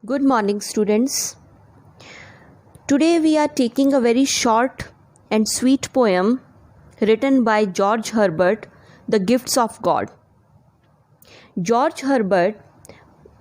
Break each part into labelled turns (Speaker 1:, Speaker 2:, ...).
Speaker 1: Good morning, students. Today we are taking a very short and sweet poem written by George Herbert, The Gifts of God. George Herbert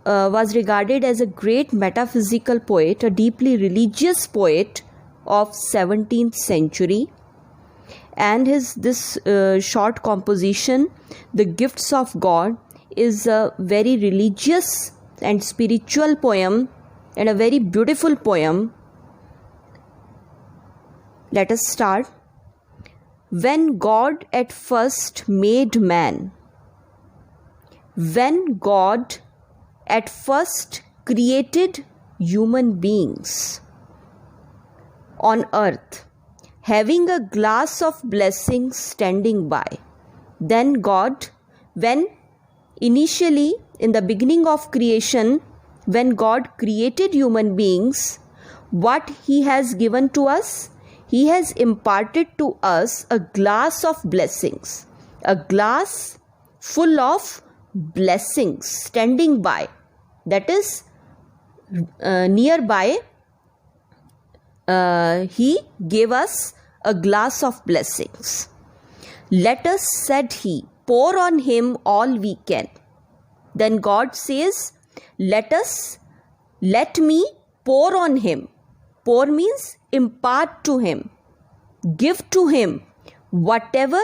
Speaker 1: was regarded as a great metaphysical poet, a deeply religious poet of 17th century. And this short composition, The Gifts of God, is a very religious and spiritual poem and a very beautiful poem. Let us start. When God at first made man, when God at first created human beings on earth, having a glass of blessings standing by, then God, when initially in the beginning of creation, when God created human beings, what He has given to us? He has imparted to us a glass of blessings, a glass full of blessings standing by, that is nearby. He gave us a glass of blessings. Let us, said He, pour on him all we can. Then God says, let me pour on him. Pour means impart to him, give to him whatever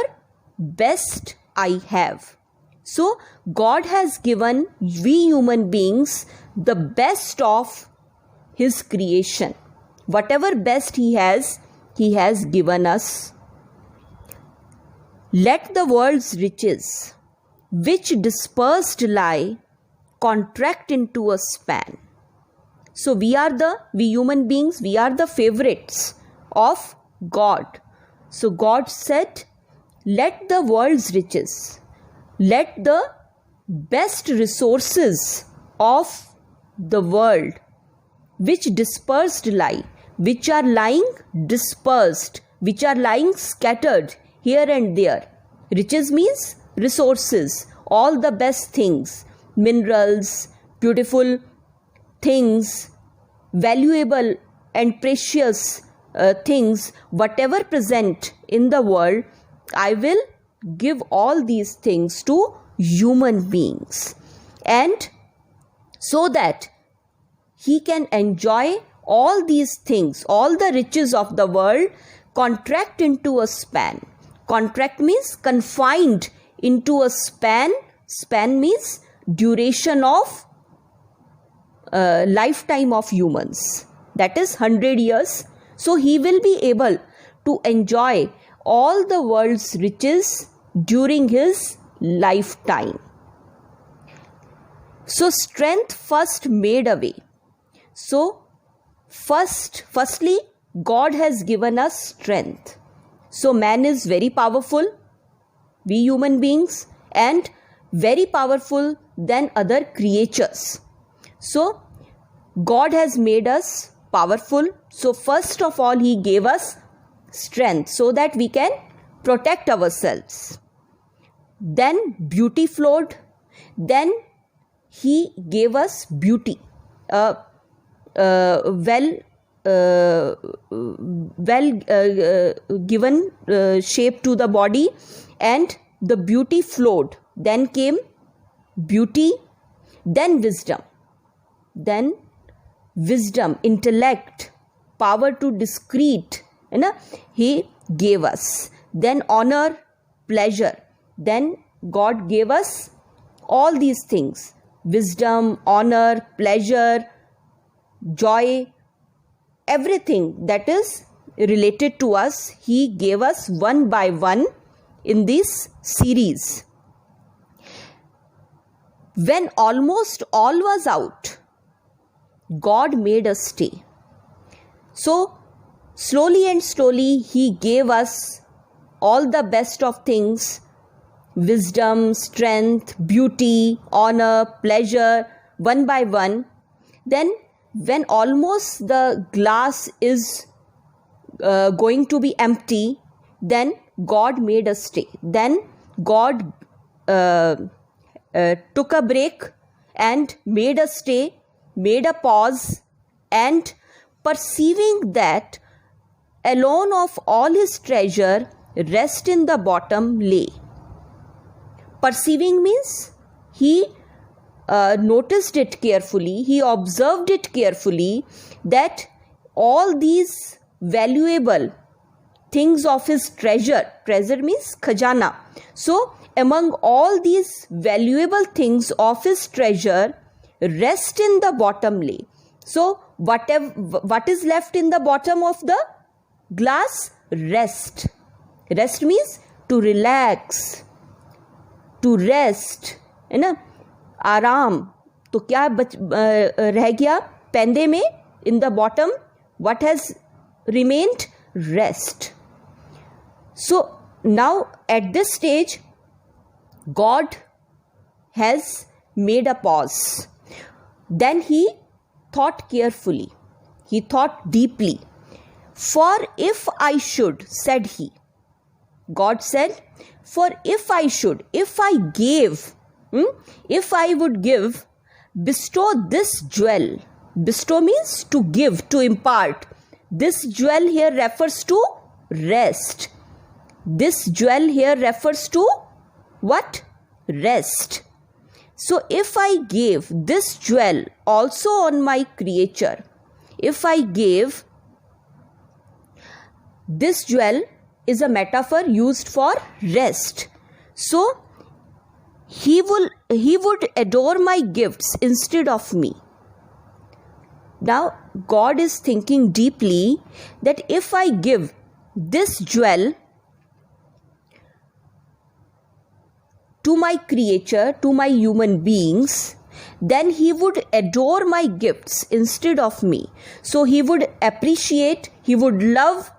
Speaker 1: best I have. So God has given we human beings the best of His creation. Whatever best He has given us. Let the world's riches, which dispersed lie, contract into a span. So we human beings, we are the favorites of God. So God said, let the world's riches, let the best resources of the world, which dispersed lie, which are lying dispersed, which are lying scattered here and there. Riches means resources, all the best things, minerals, beautiful things, valuable and precious things, whatever present in the world, I will give all these things to human beings, and so that he can enjoy all these things, all the riches of the world, contract into a span. Contract means confined into a span. Span means duration of lifetime of humans, that is 100 years. So he will be able to enjoy all the world's riches during his lifetime. So strength first made a way. So firstly, God has given us strength. So man is very powerful, we human beings, and very powerful than other creatures. So God has made us powerful. So first of all, He gave us strength so that we can protect ourselves. Then beauty flowed. Then He gave us beauty, given shape to the body, and the beauty flowed. Then came beauty, then wisdom, intellect, power to discreet, He gave us. Then honor, pleasure. Then God gave us all these things: wisdom, honor, pleasure, joy, everything that is related to us, He gave us one by one in this series. When almost all was out, God made us stay. So slowly and slowly He gave us all the best of things: wisdom, strength, beauty, honor, pleasure, one by one. Then when almost the glass is going to be empty, then God made us stay. Then God took a break and made us stay made a pause and perceiving that alone of all his treasure rest in the bottom lay. Perceiving means he noticed it carefully, he observed it carefully, that all these valuable things of his treasure means khajana. So among all these valuable things of his treasure rest in the bottom lay. So what is left in the bottom of the glass? Rest. Rest means to relax, to rest, है ना, आराम. तो क्या रह गया पेंदे में? In the bottom, what has remained? Rest. So now at this stage, God has made a pause. Then he thought carefully, he thought deeply. For if I should, said he, God said, for if I should, if I gave, if I would give, bestow this jewel. Bestow means to give, to impart. This jewel here refers to rest. This jewel here refers to what? Rest. So if I gave this jewel also on my creature, if I gave, this jewel is a metaphor used for rest. So he would adore my gifts instead of me. Now God is thinking deeply that if I give this jewel to my creature, to my human beings, then he would adore my gifts instead of me. So he would appreciate, he would love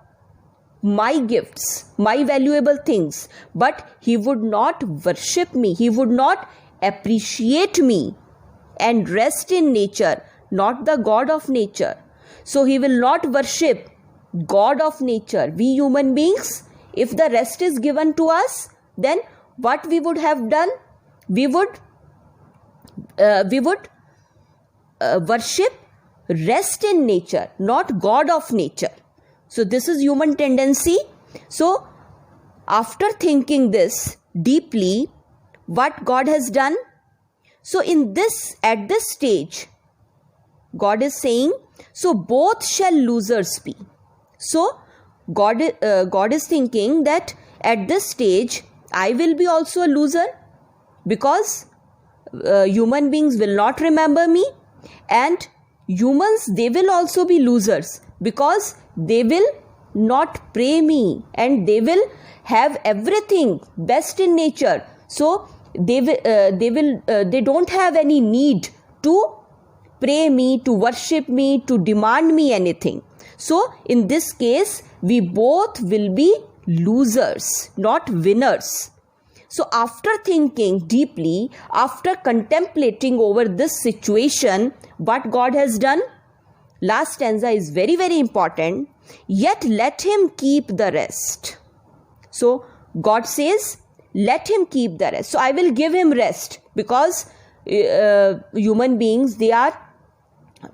Speaker 1: my gifts, my valuable things, but he would not worship me, he would not appreciate me and rest in nature, not the God of nature. So he will not worship God of nature. We human beings, if the rest is given to us, then what we would have done? We would worship rest in nature, not God of nature. So this is human tendency. So after thinking this deeply, what God has done? So at this stage, God is saying, so both shall losers be. So God is thinking that at this stage, I will be also a loser, because human beings will not remember me, and humans, they will also be losers, because they will not pray me and they will have everything best in nature. So they don't have any need to pray me, to worship me, to demand me anything. So in this case, we both will be losers, not winners. So after thinking deeply, after contemplating over this situation, what God has done? Last stanza is very, very important. Yet let him keep the rest. So God says, let him keep the rest. So I will give him rest, because human beings, they are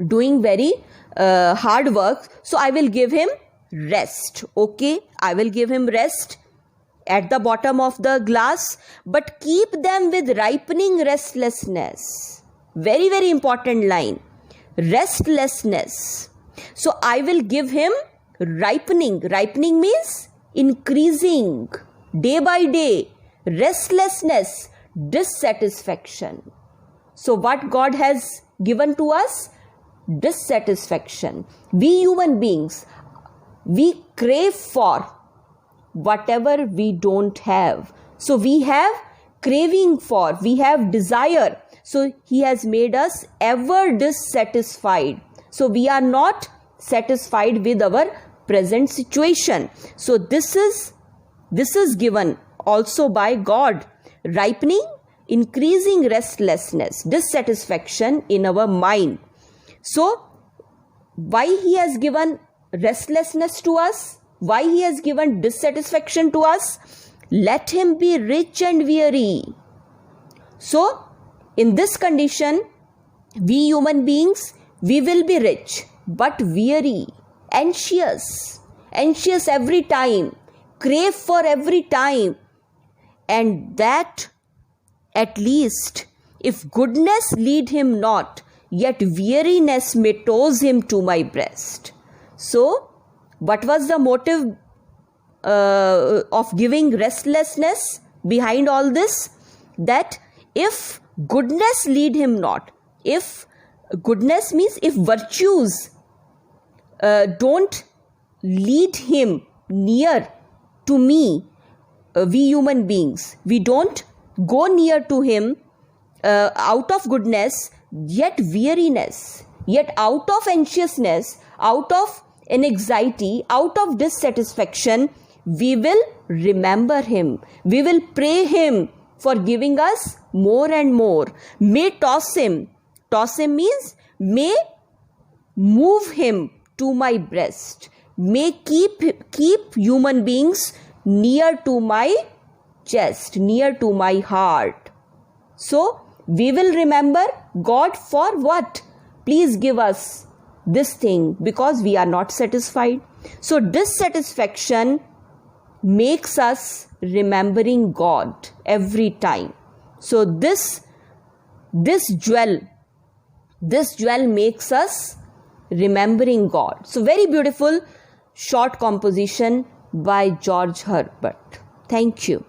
Speaker 1: doing very hard work. So I will give him rest. Okay, I will give him rest at the bottom of the glass, but keep them with ripening restlessness. Very, very important line. Restlessness. So I will give him ripening. Ripening means increasing day by day. Restlessness, dissatisfaction. So what God has given to us? Dissatisfaction. We human beings, we crave for whatever we don't have. So we have craving for, we have desire. So he has made us ever dissatisfied. So we are not satisfied with our present situation. So this is given also by God. Ripening, increasing restlessness, dissatisfaction in our mind. So why he has given restlessness to us? Why he has given dissatisfaction to us? Let him be rich and weary. So in this condition, we human beings, We will be rich, but weary, anxious every time, crave for every time. And that at least, if goodness lead him not, yet weariness may toss him to my breast. So, what was the motive of giving restlessness behind all this? That if goodness lead him not, if goodness means if virtues don't lead him near to me, we human beings, we don't go near to him out of goodness, yet weariness, yet out of anxiousness, out of anxiety, out of dissatisfaction, we will remember him, we will pray him for giving us more and more. May toss him means may move him to my breast, may keep human beings near to my chest, near to my heart. So we will remember God for what? Please give us this thing, because we are not satisfied. So dissatisfaction makes us remembering God every time. So this jewel makes us remembering God. So very beautiful short composition by George Herbert. Thank you.